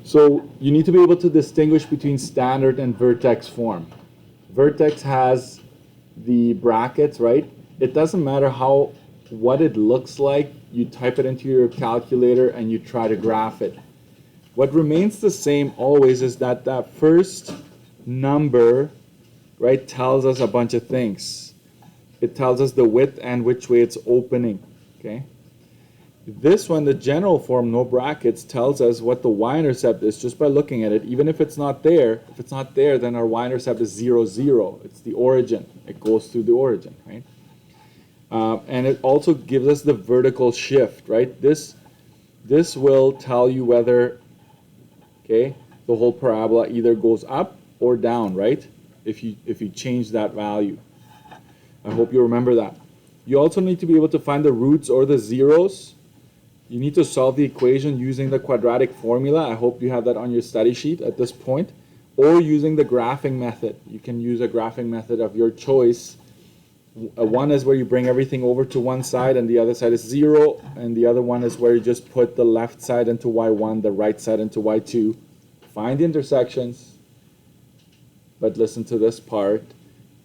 So you need to be able to distinguish between standard and vertex form. Vertex has the brackets, right? It doesn't matter what it looks like. You type it into your calculator and you try to graph it. What remains the same always is that first number, right, tells us a bunch of things. It tells us the width and which way it's opening, okay? This one, the general form, no brackets, tells us what the y-intercept is just by looking at it, even if it's not there. If it's not there, then our y-intercept is 0, 0. It's the origin. It goes through the origin, right? And it also gives us the vertical shift, right? This will tell you whether, okay, the whole parabola either goes up or down, right? If you change that value. I hope you remember that. You also need to be able to find the roots or the zeros. You need to solve the equation using the quadratic formula. I hope you have that on your study sheet at this point. Or using the graphing method. You can use a graphing method of your choice. One is where you bring everything over to one side and the other side is 0. And the other one is where you just put the left side into y1, the right side into y2. Find the intersections. But listen to this part.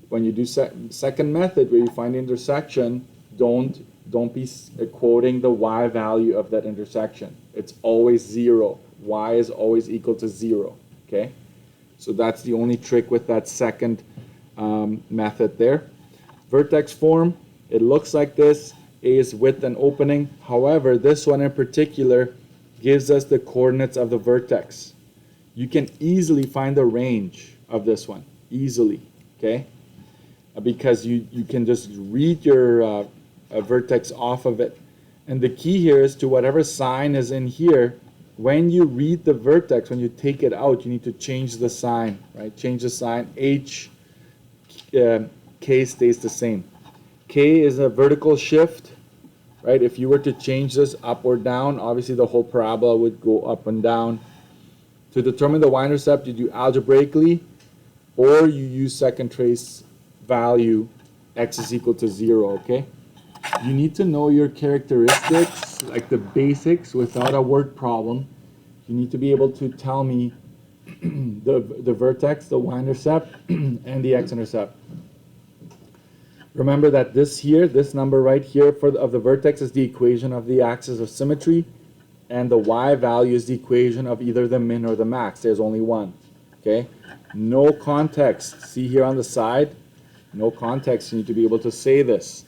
When you do second method where you find the intersection, don't be quoting the y value of that intersection. It's always 0. Y is always equal to 0. Okay? So that's the only trick with that second method there. Vertex form, it looks like this. A is width and opening. However, this one in particular gives us the coordinates of the vertex. You can easily find the range of this one. Easily. Okay? Because you can just read your vertex off of it. And the key here is to whatever sign is in here, when you read the vertex, when you take it out, you need to change the sign, right? Change the sign. H, K stays the same. K is a vertical shift, right? If you were to change this up or down, obviously the whole parabola would go up and down. To determine the y-intercept, you do algebraically, or you use second trace value, x is equal to 0, okay? You need to know your characteristics, like the basics, without a word problem. You need to be able to tell me the vertex, the y-intercept, and the x-intercept. Remember that this number right here of the vertex is the equation of the axis of symmetry, and the y value is the equation of either the min or the max. There's only one, okay? No context. See here on the side? No context. You need to be able to say this.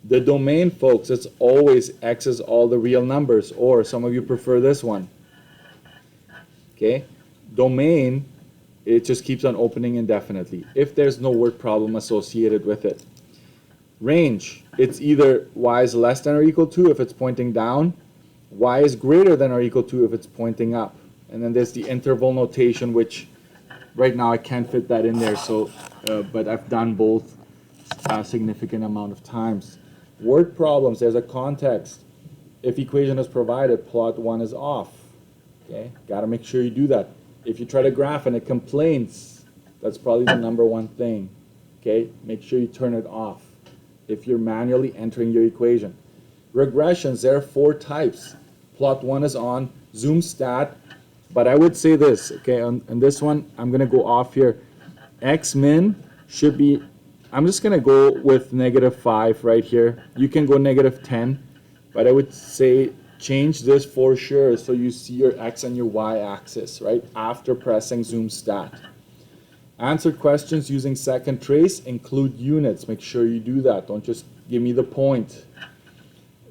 The domain, folks, it's always x is all the real numbers, or some of you prefer this one. Okay? Domain, it just keeps on opening indefinitely if there's no word problem associated with it. Range, it's either y is less than or equal to if it's pointing down, y is greater than or equal to if it's pointing up. And then there's the interval notation, which right now I can't fit that in there, so but I've done both a significant amount of times. Word problems, there's a context. If equation is provided, plot 1 is off. Okay, got to make sure you do that. If you try to graph and it complains, that's probably the number one thing. Okay, make sure you turn it off if you're manually entering your equation. Regressions, there are 4 types. Plot 1 is on, zoom stat, but I would say this, okay, on this one, I'm going to go off here. X min should be, I'm just going to go with -5 right here. You can go -10, but I would say change this for sure so you see your x and your y axis, right, after pressing zoom stat. Answered questions using second trace include units. Make sure you do that. Don't just give me the point.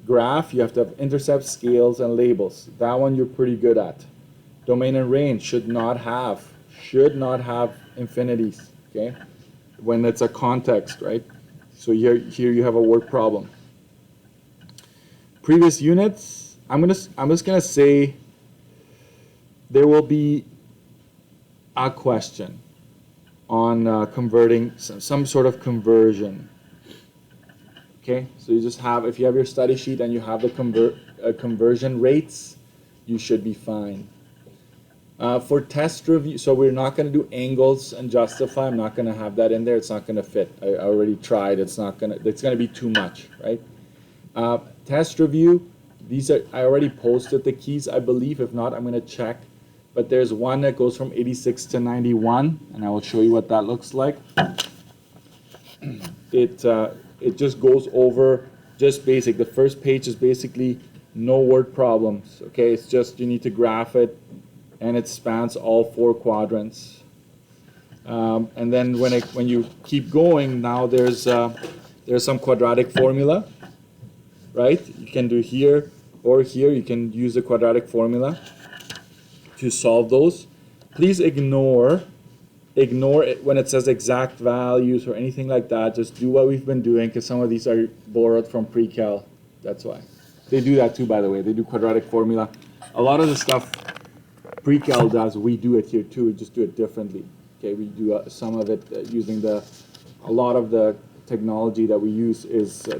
Graph, you have to have intercepts, scales, and labels. That one you're pretty good at. Domain and range should not have infinities, okay? When it's a context, right? So here you have a word problem. Previous units, I'm just gonna say there will be a question on converting some sort of conversion. Okay, so you just have, if you have your study sheet and you have the conversion rates, you should be fine. For test review, so we're not going to do angles and justify. I'm not going to have that in there. It's not going to fit. I already tried. It's going to be too much, right? Test review, these are, I already posted the keys, I believe. If not, I'm going to check. but there's one that goes from 86 to 91, and I will show you what that looks like. It just goes over just basic. The first page is basically no word problems. Okay, it's just you need to graph it, and it spans all 4 quadrants. And then when you keep going, now there's some quadratic formula, right? You can do here or here. You can use the quadratic formula to solve those. Please ignore it when it says exact values or anything like that. Just do what we've been doing, because some of these are borrowed from pre-cal. That's why. They do that too, by the way. They do quadratic formula. A lot of the stuff pre-cal does, we do it here too. We just do it differently. Okay, we do some of it using a lot of the technology that we use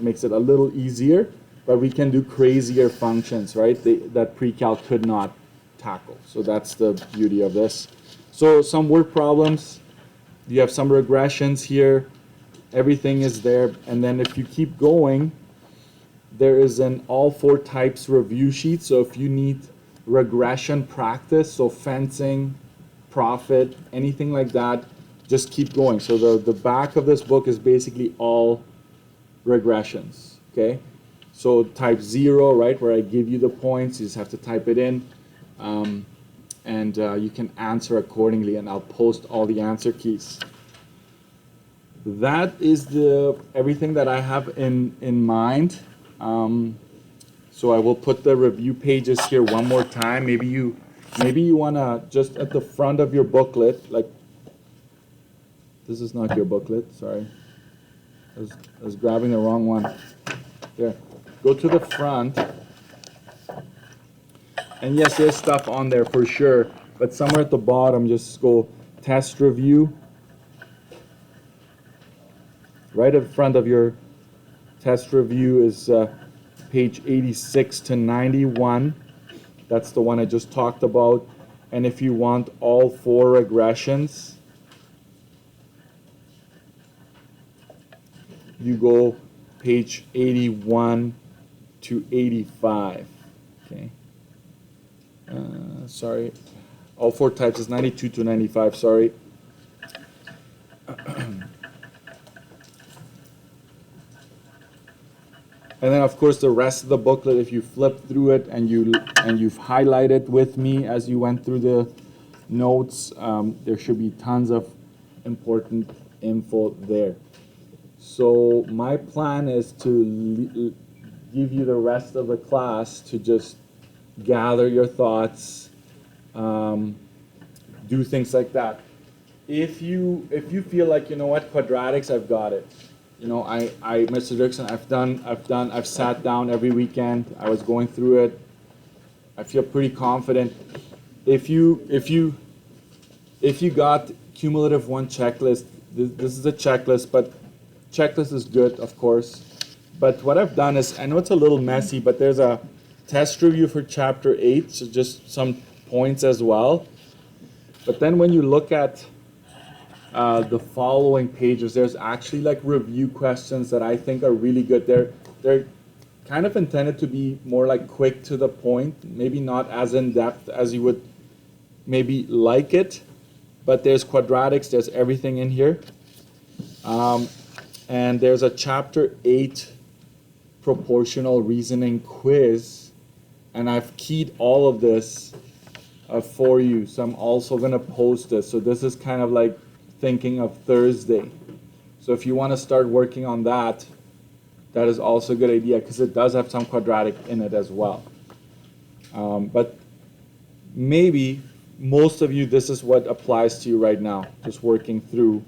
makes it a little easier, but we can do crazier functions, right? That pre-cal could not tackle. So that's the beauty of this. So some word problems, you have some regressions here, everything is there. And then if you keep going, there is an all 4 types review sheet. So if you need regression practice, so fencing, profit, anything like that, just keep going. So the back of this book is basically all regressions, okay? So type 0, right, where I give you the points, you just have to type it in. And you can answer accordingly, and I'll post all the answer keys. That is everything that I have in mind. So I will put the review pages here one more time. Maybe you wanna just at the front of your booklet, like this is not your booklet, sorry. I was grabbing the wrong one. There, go to the front. And yes, there's stuff on there for sure, but somewhere at the bottom, just go test review. Right at the front of your test review is page 86 to 91. That's the one I just talked about. And if you want all 4 regressions, you go page 81 to 85. Okay. Sorry, all 4 types is 92 to 95, sorry. And then of course the rest of the booklet, if you flip through it and you've highlighted with me as you went through the notes, there should be tons of important info there. So my plan is to give you the rest of the class to just gather your thoughts, do things like that. If you feel like, you know what, quadratics, I've got it. You know, Mr. Dixon, I've sat down every weekend. I was going through it. I feel pretty confident. If you got cumulative 1 checklist, this is a checklist, but checklist is good, of course. But what I've done is, I know it's a little messy, but there's a test review for chapter 8, so just some points as well. But then when you look at the following pages, there's actually like review questions that I think are really good. They're kind of intended to be more like quick to the point, maybe not as in depth as you would maybe like it, but there's quadratics, there's everything in here. And there's a chapter 8 proportional reasoning quiz, and I've keyed all of this for you, so I'm also going to post this. So this is kind of like thinking of Thursday. So if you want to start working on that, that is also a good idea, because it does have some quadratic in it as well. But maybe most of you, this is what applies to you right now, just working through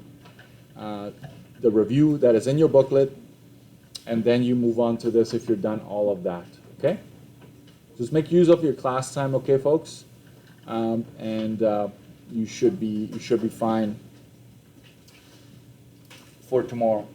the review that is in your booklet, and then you move on to this if you're done all of that, okay? Just make use of your class time, okay, folks? And you should be fine for tomorrow.